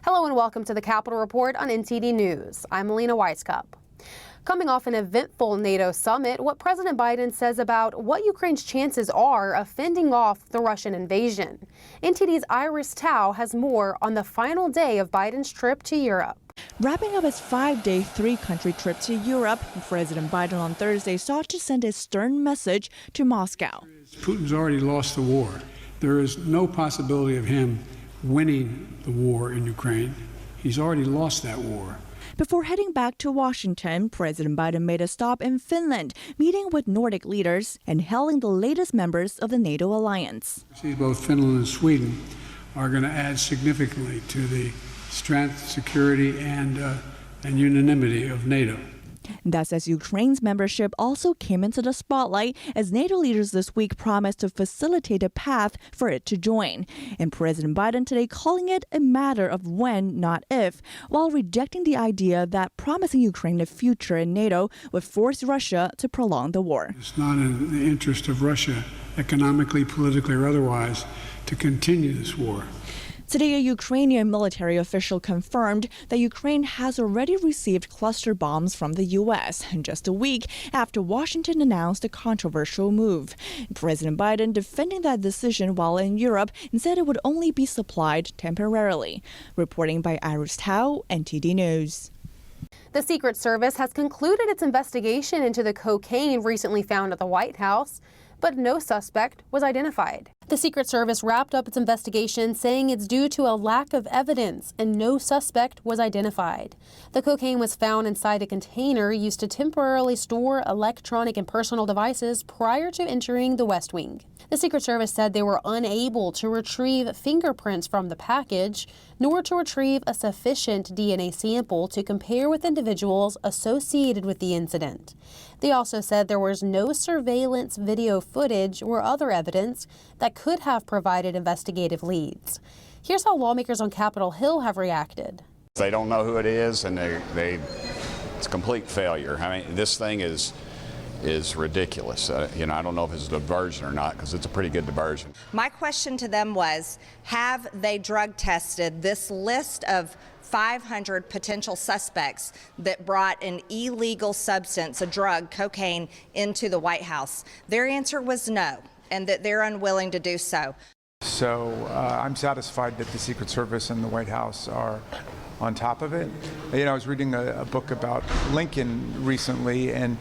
Hello and welcome to the Capitol Report on NTD News. I'm Melina Weiskup. Coming off an eventful NATO summit, what President Biden says about what Ukraine's chances are of fending off the Russian invasion. NTD's R-S.C has more on the final day of Biden's trip to Europe. Wrapping up his 5-day, 3-country trip to Europe, President Biden on Thursday sought to send a stern message to Moscow. Putin's already lost the war. There is no possibility of him winning the war in Ukraine. He's already lost that war. Before heading back to Washington, President Biden made a stop in Finland, meeting with Nordic leaders and hailing the latest members of the NATO alliance. Both Finland and Sweden are going to add significantly to the strength, security, and unanimity of NATO. That's as Ukraine's membership also came into the spotlight as NATO leaders this week promised to facilitate a path for it to join. And President Biden today calling it a matter of when, not if, while rejecting the idea that promising Ukraine a future in NATO would force Russia to prolong the war. It's not in the interest of Russia, economically, politically, or otherwise, to continue this war. Today, a Ukrainian military official confirmed that Ukraine has already received cluster bombs from the U.S., just a week after Washington announced a controversial move. President Biden defending that decision while in Europe and said it would only be supplied temporarily. Reporting by R-S.C, NTD News. The Secret Service has concluded its investigation into the cocaine recently found at the White House, but no suspect was identified. The Secret Service wrapped up its investigation, saying it's due to a lack of evidence and no suspect was identified. The cocaine was found inside a container used to temporarily store electronic and personal devices prior to entering the West Wing. The Secret Service said they were unable to retrieve fingerprints from the package, nor to retrieve a sufficient DNA sample to compare with individuals associated with the incident. They also said there was no surveillance video footage or other evidence that could have provided investigative leads. Here's how lawmakers on Capitol Hill have reacted. They don't know who it is, and it's a complete failure. I mean, this thing is ridiculous. I don't know if it's a diversion or not, because it's a pretty good diversion. My question to them was, have they drug tested this list of 500 potential suspects that brought an illegal substance, a drug, cocaine, into the White House? Their answer was no, and that they're unwilling to do so. So I'm satisfied that the Secret Service and the White House are on top of it. I was reading a book about Lincoln recently, and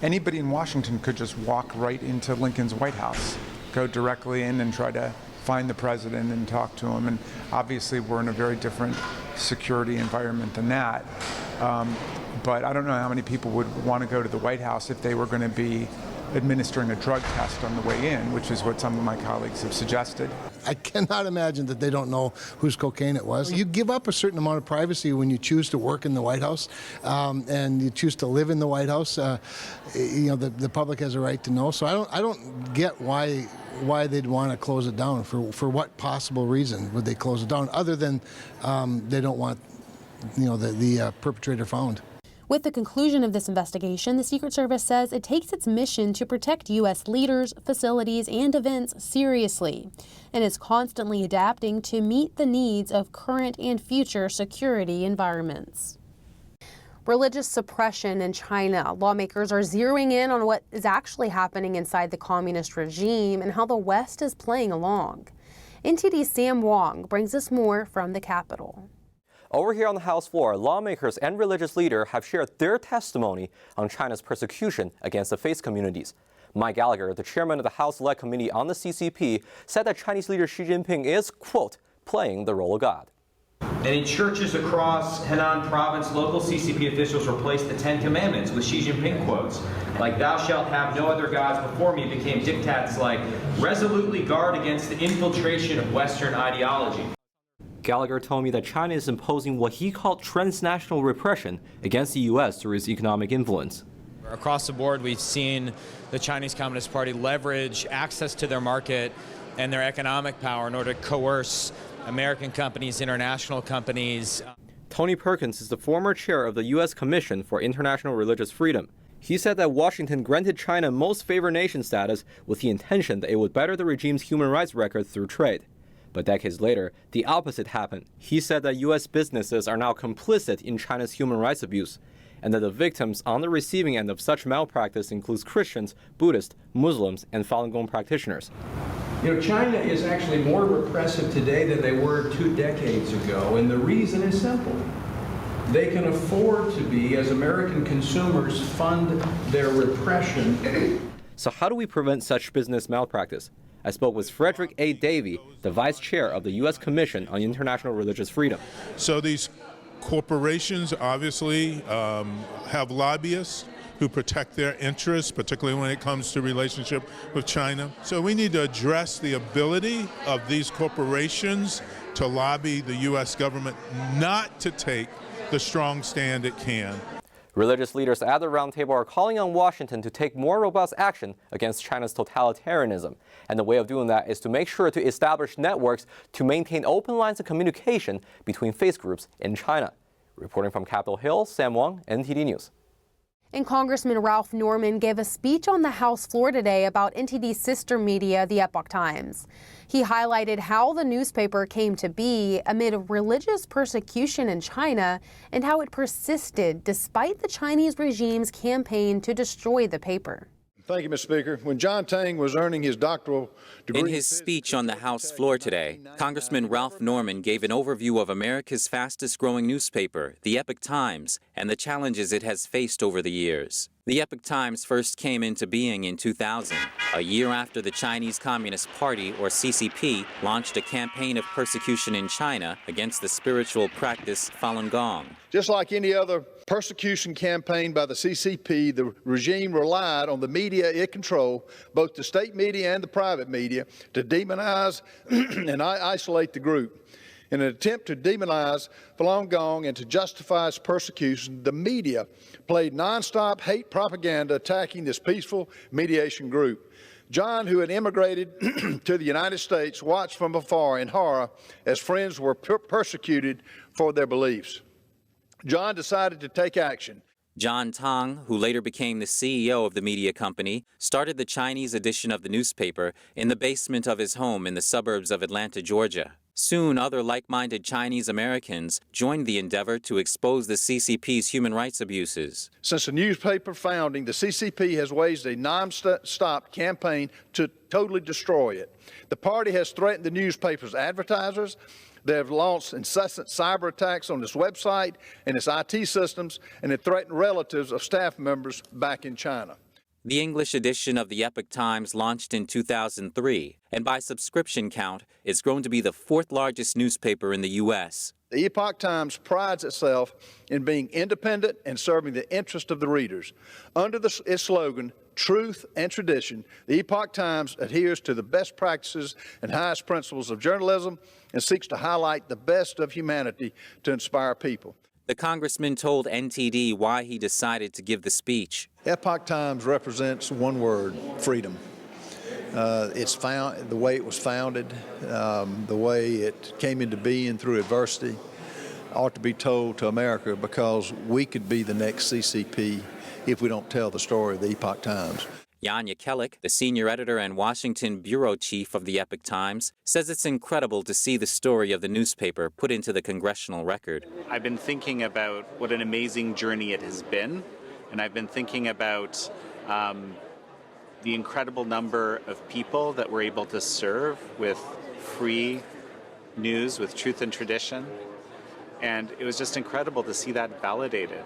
anybody in Washington could just walk right into Lincoln's White House, go directly in and try to find the president and talk to him. And obviously we're in a very different security environment than that. But I don't know how many people would want to go to the White House if they were going to be administering a drug test on the way in, which is what some of my colleagues have suggested. I cannot imagine that they don't know whose cocaine it was. You give up a certain amount of privacy when you choose to work in the White House and you choose to live in the White House. The public has a right to know. So I don't get why they'd want to close it down. For what possible reason would they close it down, other than they don't want the perpetrator found? With the conclusion of this investigation, the Secret Service says it takes its mission to protect U.S. leaders, facilities, and events seriously, and is constantly adapting to meet the needs of current and future security environments. Religious suppression in China. Lawmakers are zeroing in on what is actually happening inside the communist regime and how the West is playing along. NTD's Sam Wong brings us more from the Capitol. Over here on the House floor, lawmakers and religious leaders have shared their testimony on China's persecution against the faith communities. Mike Gallagher, the chairman of the House-led Committee on the CCP, said that Chinese leader Xi Jinping is, quote, playing the role of God. And in churches across Henan province, local CCP officials replaced the 10 Commandments with Xi Jinping quotes, like "Thou shalt have no other gods before me" became diktats like "resolutely guard against the infiltration of Western ideology." Gallagher told me that China is imposing what he called transnational repression against the U.S. through its economic influence. Across the board, we've seen the Chinese Communist Party leverage access to their market and their economic power in order to coerce American companies, international companies. Tony Perkins is the former chair of the U.S. Commission for International Religious Freedom. He said that Washington granted China most favored nation status with the intention that it would better the regime's human rights record through trade. But decades later, the opposite happened. He said that U.S. businesses are now complicit in China's human rights abuse, and that the victims on the receiving end of such malpractice includes Christians, Buddhists, Muslims, and Falun Gong practitioners. You know, China is actually more repressive today than they were 2 decades ago, and the reason is simple. They can afford to be, as American consumers fund their repression. So how do we prevent such business malpractice? I spoke with Frederick A. Davey, the vice chair of the U.S. Commission on International Religious Freedom. So these corporations obviously have lobbyists who protect their interests, particularly when it comes to relationship with China. So we need to address the ability of these corporations to lobby the U.S. government not to take the strong stand it can. Religious leaders at the roundtable are calling on Washington to take more robust action against China's totalitarianism. And the way of doing that is to make sure to establish networks to maintain open lines of communication between faith groups in China. Reporting from Capitol Hill, Sam Wang, NTD News. And Congressman Ralph Norman gave a speech on the House floor today about NTD's sister media, the Epoch Times. He highlighted how the newspaper came to be amid religious persecution in China and how it persisted despite the Chinese regime's campaign to destroy the paper. Thank you, Mr. Speaker. When John Tang was earning his doctoral degree... In his speech on the House floor today, Congressman Ralph Norman gave an overview of America's fastest-growing newspaper, the Epoch Times, and the challenges it has faced over the years. The Epoch Times first came into being in 2000, a year after the Chinese Communist Party, or CCP, launched a campaign of persecution in China against the spiritual practice Falun Gong. Just like any other persecution campaign by the CCP, the regime relied on the media it controlled, both the state media and the private media, to demonize and isolate the group. In an attempt to demonize Falun Gong and to justify its persecution, the media played nonstop hate propaganda attacking this peaceful mediation group. John, who had immigrated to the United States, watched from afar in horror as friends were persecuted for their beliefs. John decided to take action. John Tang, who later became the CEO of the media company, started the Chinese edition of the newspaper in the basement of his home in the suburbs of Atlanta, Georgia. Soon, other like-minded Chinese Americans joined the endeavor to expose the CCP's human rights abuses. Since the newspaper founding, the CCP has waged a non-stop campaign to totally destroy it. The party has threatened the newspaper's advertisers. They have launched incessant cyber attacks on its website and its IT systems, and it threatened relatives of staff members back in China. The English edition of the Epoch Times launched in 2003, and by subscription count, it's grown to be the 4th largest newspaper in the U.S. The Epoch Times prides itself in being independent and serving the interest of the readers. Under its slogan, Truth and Tradition, the Epoch Times adheres to the best practices and highest principles of journalism and seeks to highlight the best of humanity to inspire people. The congressman told NTD why he decided to give the speech. Epoch Times represents one word: freedom. The way it was founded, the way it came into being through adversity, ought to be told to America, because we could be the next CCP if we don't tell the story of the Epoch Times. Yanya Kellick, the senior editor and Washington bureau chief of the Epoch Times, says it's incredible to see the story of the newspaper put into the congressional record. I've been thinking about what an amazing journey it has been, and I've been thinking about the incredible number of people that we're able to serve with free news, with truth and tradition, and it was just incredible to see that validated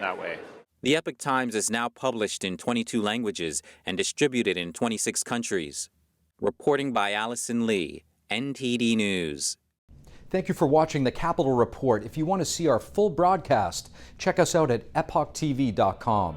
that way. The Epoch Times is now published in 22 languages and distributed in 26 countries. Reporting by Allison Lee, NTD News. Thank you for watching the Capitol Report. If you want to see our full broadcast, check us out at epochtv.com.